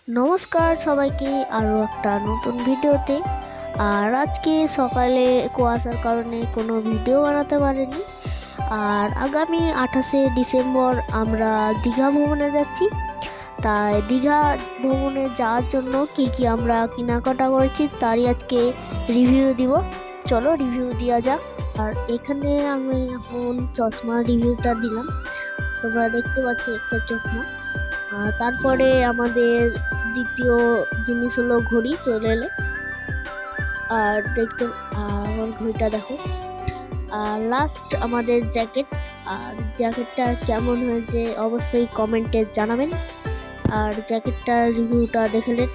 নমস্কার সবাইকে আরও একটা নতুন ভিডিওতে। আর আজকে সকালে কুয়াশার কারণে কোনো ভিডিও বানাতে পারিনি। আর আগামী 28শে ডিসেম্বর আমরা দীঘা ভ্রমণে যাচ্ছি। তাই দীঘা ভ্রমণে যাওয়ার জন্য কি আমরা কেনাকাটা করেছি তারই আজকে রিভিউ দিব। চলো রিভিউ দেওয়া যাক। আর এখানে আমি এখন চশমা রিভিউটা দিলাম, তোমরা দেখতে পাচ্ছ একটা চশমা। তারপরে আমাদের দ্বিতীয় জিনিস হলো ঘড়ি চলে এলো। আর আমার ঘড়িটা দেখো। আর লাস্ট আমাদের জ্যাকেট। আর জ্যাকেটটা কেমন হয়েছে অবশ্যই কমেন্টে জানাবেন। আর জ্যাকেটটার রিভিউটা দেখে নেন।